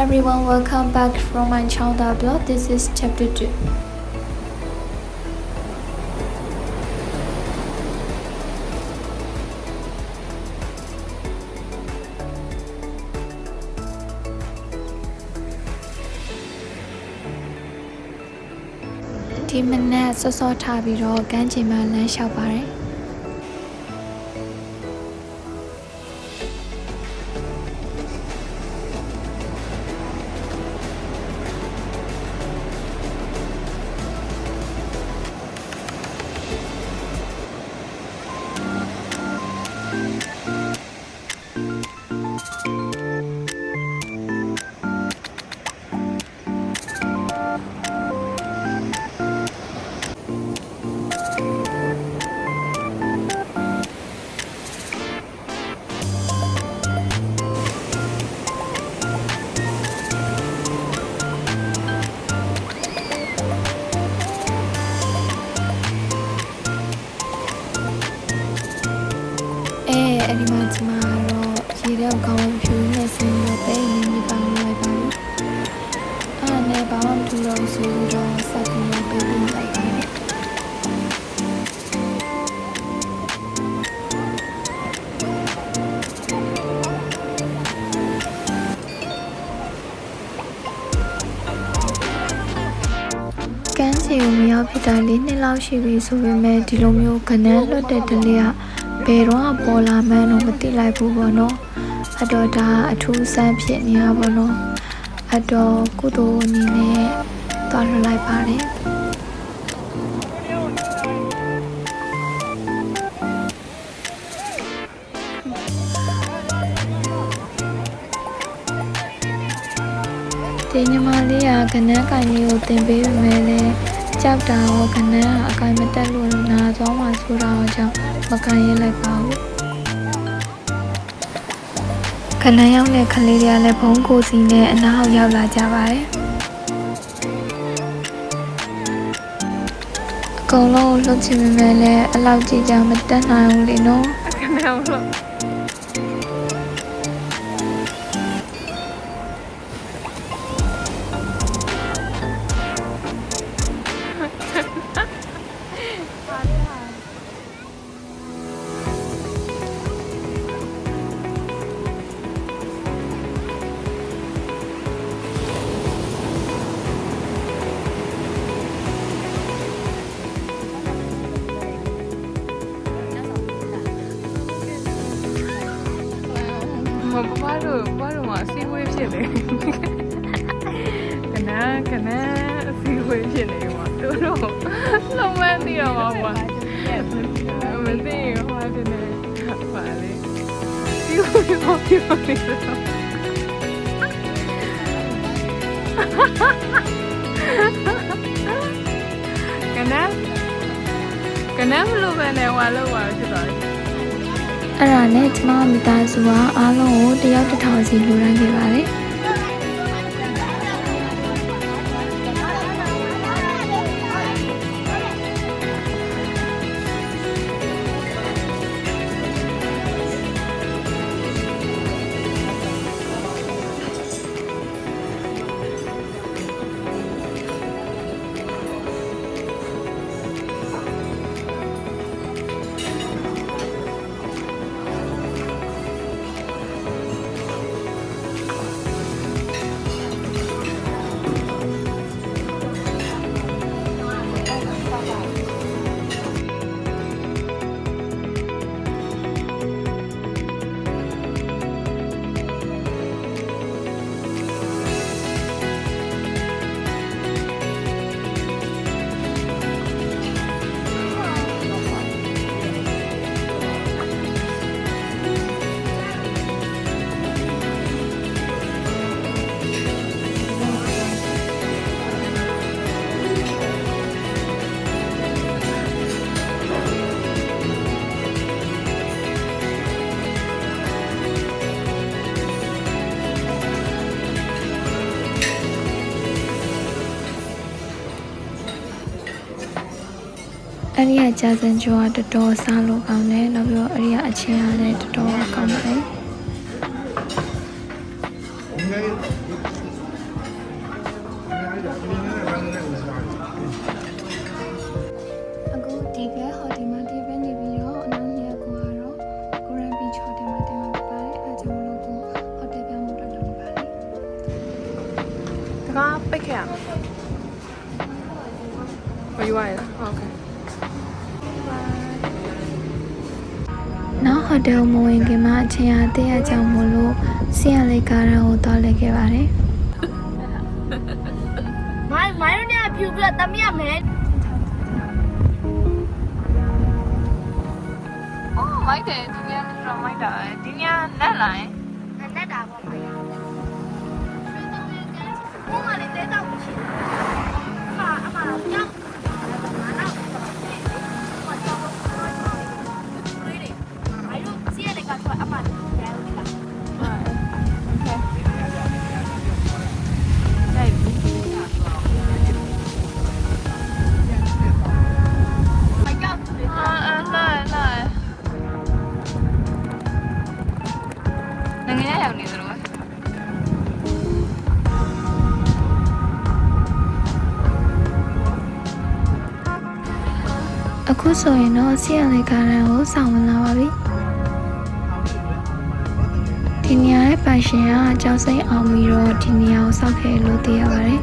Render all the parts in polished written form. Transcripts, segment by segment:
everyone, welcome back from my channel blog. This is chapter 2. This minute so thabi ro gan chin ma lan lyaw pare. Animals tomorrow, he don't come to listen to the in the bang like I never want to lose you, don't sucking your baby like I. Can see me up with a little loud she be so we made the Romeo canal at the Delia. ဘယ်တော့ပေါ်လာမှန်းတော့မသိလိုက်ဘူးပေါ့နော်အတော်ဒါအထူးဆန်းဖြစ်နေရပါတော့အတော်ကုသိုလ်အနေနဲ့တွားရလိုက်ပါတယ်ဒီညီမလေးကခဏကိုင်လေးကိုတင်ပေးပေမဲ့လည်းကြောက်တာရောခဏအကိုင်မတက်လို့နာသွားမှဆိုတာကြောင့်မကန်ရဲလိုက်ပါဘူးခဏရောက်တဲ့ခလေးတွေကလည်းဘုံကိုစီနဲ့အနားရောက်လာကြပါတယ်အကုန်လုံးလှုပ်ချင်ပေမဲ့လည်းအလောက်ကြီးကြမတက်နိုင်ဘူးလေနော်ခဏအောင်လို့ဘာလို့မအစည်းအဝေးဖြစ်လဲကနအစည်းအဝေးဖြစ်နေမှာတို့လုံးဝသိတော့မှာပေါ့မသိဟိုတည်းပါလေစီဝေးပြောနေတော့ကနမလို့ပဲနဲ့ဟွာလို့ပါဖြစ်သွားတယ်အဲ့ဒါနဲ့ကျမမိသားစုကအားလုံးကိုတယောက်တစ်ထောင်စီလှူဒါန်းခဲ့ပါတယ်အဲ့ဒီကကြာစံကျော်ကတော်တော်စားလို့ကောင်းတယ်နောက်ပြီးတော့အဲ့ဒီကအချင်းအားလည်းတော်တော်ကောင်းပါတယ် နောက်ဟိုတယ်မဝင်ခင်မှာအချင်းအားတရကြောင်မလို့စီရလေးကားရန်ကိုတောက်လိုက်ခဲ့ပါတယ်မိုင်းတို့ညဖြူပြီးတော့တမရမယ်အော်မိုက်တယ်ဒီညတော့မိုက်တာဒီညလက်လိုက် လက်တာပေါ့မိုင်းဘုံကလည်းတဲတော့ရှိတယ်အမကြောက်ငါတော့ဘာကြောက်လို့လေမိုင်းတို့စီးရတဲ့ကတော့အမလည်းရဲလို့လားအခုဆိုရင်တော့စီရလေးကားရန်ကိုစောင့်ဝင်လာပါပြီဒီနေရာရဲ့ပိုင်ရှင်ကကြောက်စိမ့်အောင်ပြီးတော့ဒီနေရာကိုစောက်ခဲ့လို့သိရပါတယ်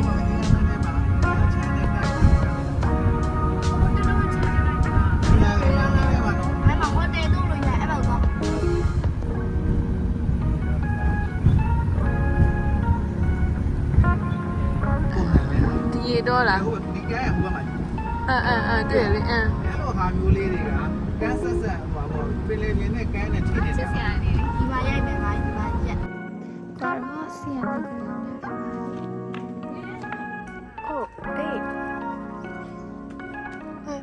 ဒီရေတော့လားဒီကဲဟိုကမှတွေ့လေအဲ့လိုဟာမျိုးလေးတွေကကန်းဆက်ဆက်ဟိုပါပင်လေမြင်းနဲ့ကန်းနဲ့ထိနေတာဒီမှာရိုက်မယ်မိုင်းဒီမှာရက် ကတော့စီရလေးကားရန်နဲ့ဖြစ်ပါတယ်အော်အေးဟဲ့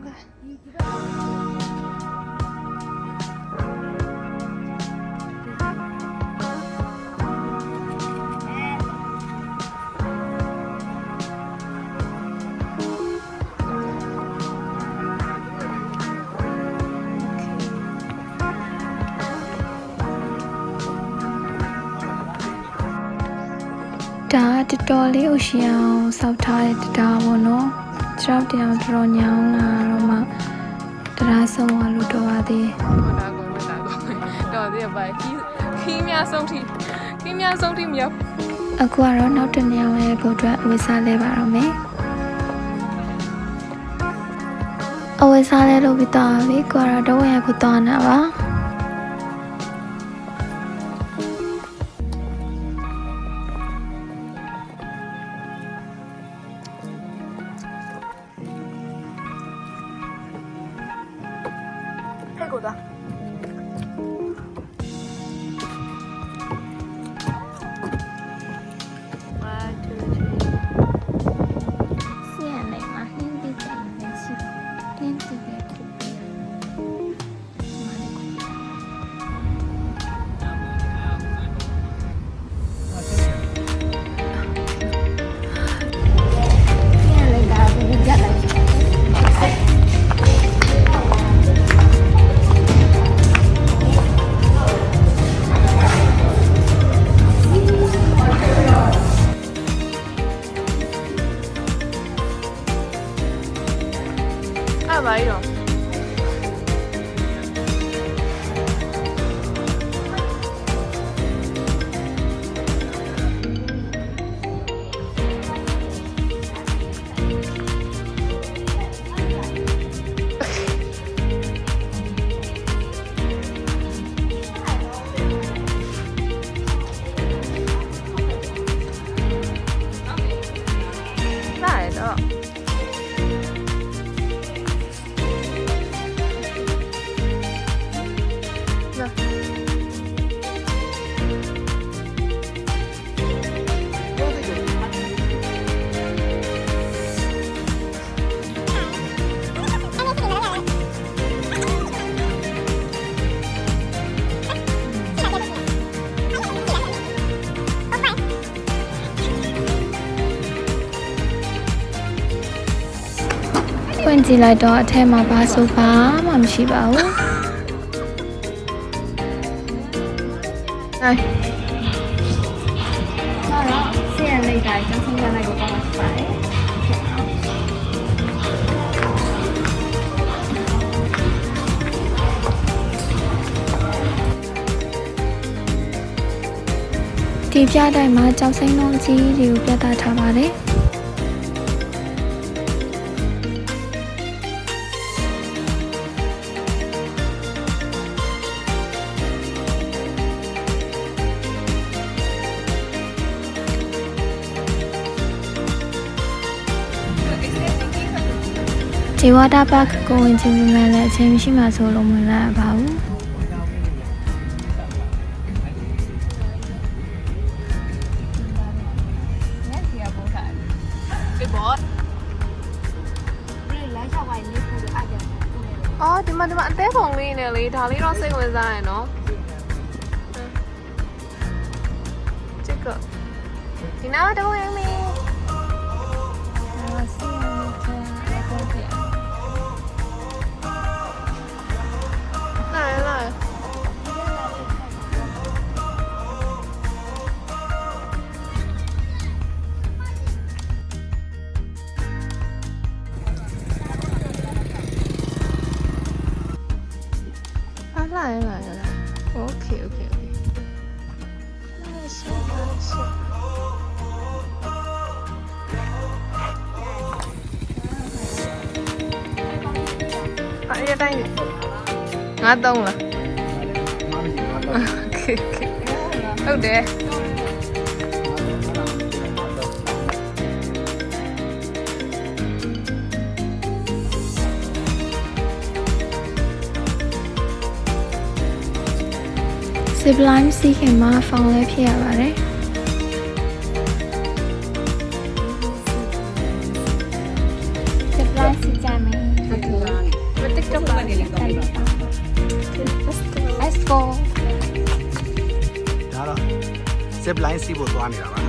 ဒါတော်တော်လေးကိုရှင်းအောင်စောက်ထားတဲ့တရားပေါ့နော်ကျွန်တော်တင်အောင်တော်တော်ညောင်းလာတော့မှတရားဆုံးသွားလို့တော့ပါသေးတော်သေးပါခီးများဆုံးထိမြောက်အခုကတော့နောက်တစ်နေရာရဲ့ဖို့အတွက်အဝိစားလဲပါတော့မယ်အဝိစားလဲလို့ပြီးတော့ပြီကိုကတော့ဝင်ရကိုတော့နာပါ太狗的。စီရလေးမှာဟင်းပြီးတယ်ရှိတင်းတည်တယ်ဘာကြီးတော့来了。ဖွင့်ကြည့်လိုက်တော့အထက်မှာဘာဆိုဘာမှမရှိပါဘူး 来，တော့စီရလေးတိုင်းကျန်းဆုံးရလိုက်ကိုပါမှာဖြစ်ပါတယ်ဒီပြတိုင်းမှာကြောက်စိမ့်လုံးကြီးတွေကိုပြသထားပါတယ် ရှေဝါတာပါကိုဝင်ချင်းပြမယ်လည်းအချိန်မရှိမှဆိုလို့ဝင်လာပါဘူး ဒီဘော 不是来小孩你不是爱的。 အော်ဒီမှာအသေးပုံလေးနဲ့လေဒါလေးတော့စိတ်ဝင်စားရယ်နော်这个ဒီနာတော့ဝင်မီ来来来，OK，那行，哎呀，等于我懂了，OK，好的。zip line စီးခင်မှာဖောင်လေးဖြစ်ရပါတယ် zip line စီးကြမယ် 我这个把你两个。 let's go ဒါတော့ zip line စီးဖို့သွားနေတာပါ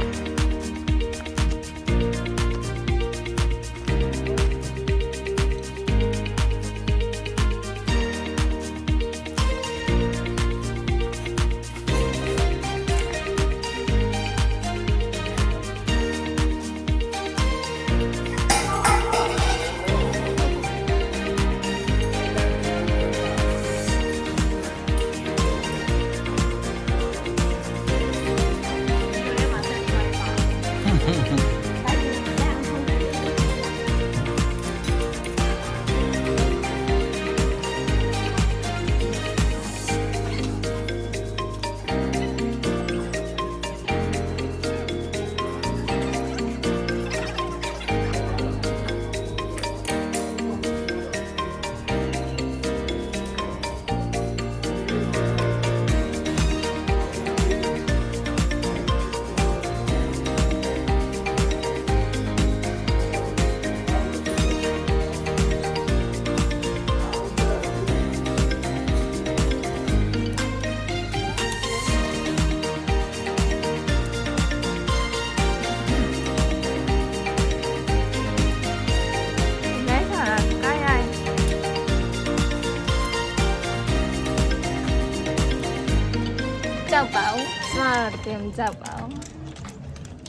ကြောက်ပါဦးကျမတော့တကယ်မကြောက်ပါဘူး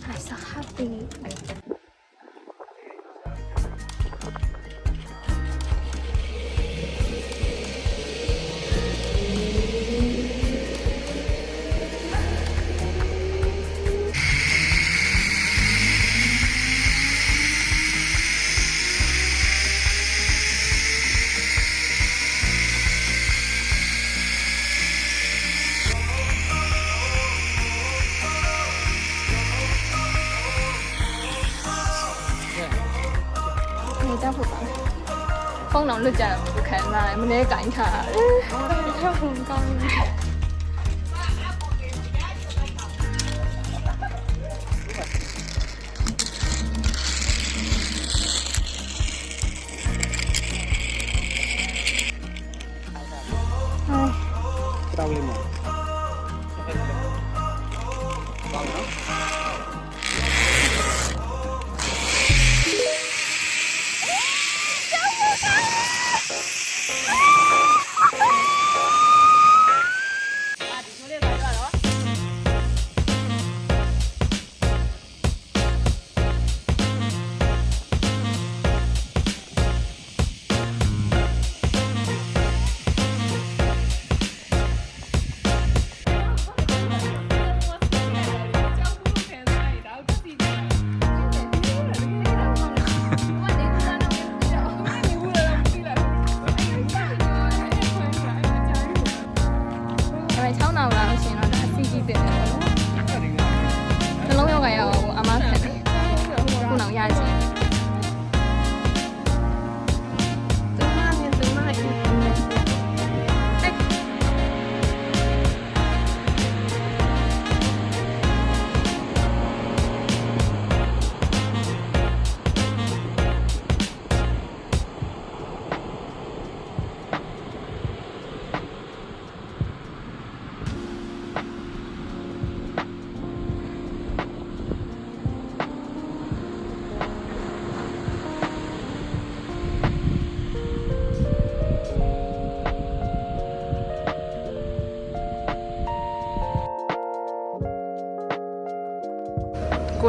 I'm so happy 你照顾吧。风浪绿箭不看来，没得干看。跳很高。哎。တောင်းလေးမှာ 我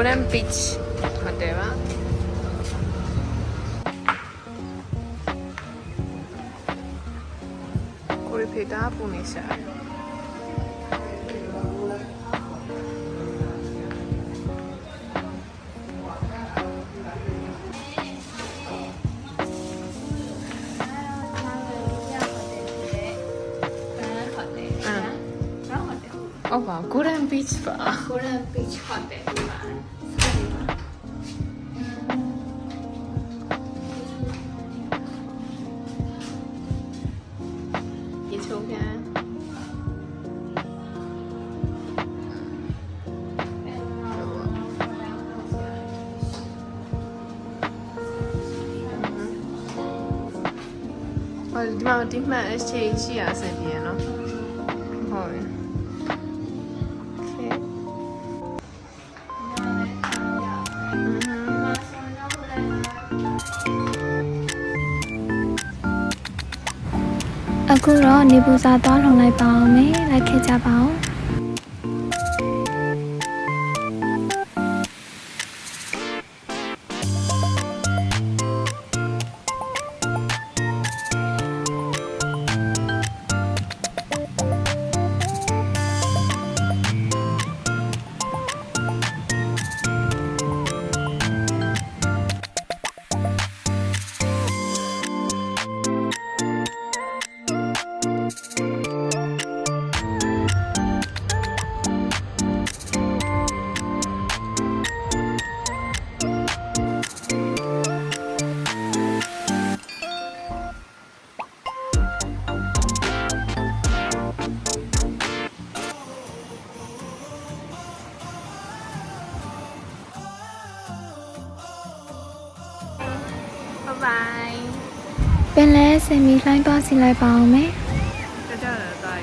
Golden Beach ဟုတ်တယ်ပါကိုရီဖေတာပုံနေရှာဟုတ်ပါ Golden Beach ပါ Golden Beach Hotel ပါ ရေချိုးပြန်ဒီမှာ exchange ရှိရအဆင်ပြေနော်ဟုတ်ပြီအခုတော့နေပူစာသွားလုံလိုက်ပါအောင်မယ်လိုက်ခဲ့ကြပါအောင်ဘိုင် ပင်လဲဆင်မီလှိုင်းသွားစီလိုက်ပါအောင်မယ် ကြကြရတော့တယ်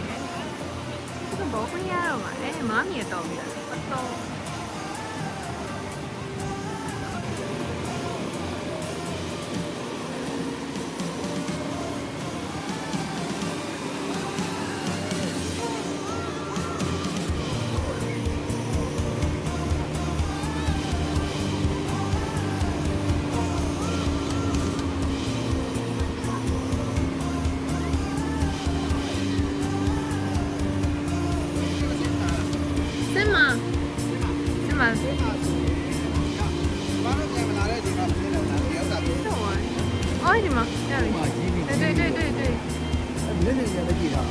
ဒီဘောခွင့်ရတော့မှာမားမြေတော့ပြီလားတော့ စင်မဘာလို့ပြန်မလာတဲ့ဒီမှာပြနေတာလဲရောက်တာပြော တော့အော်ဒီမှာရပြီ မှာကြီးနေ 对对对对နည်းနည်းလည်းကြည့်တာ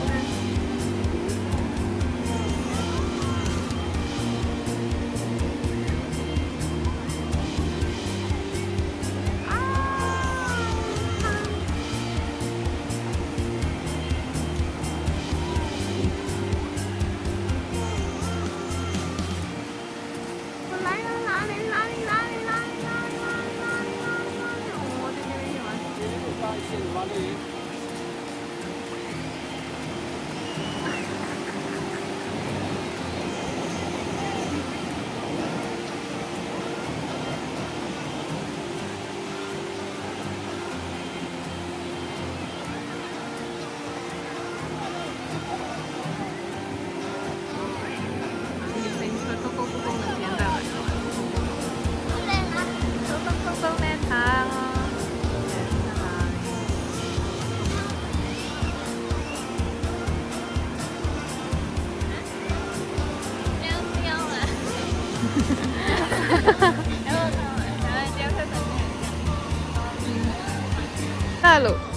大路。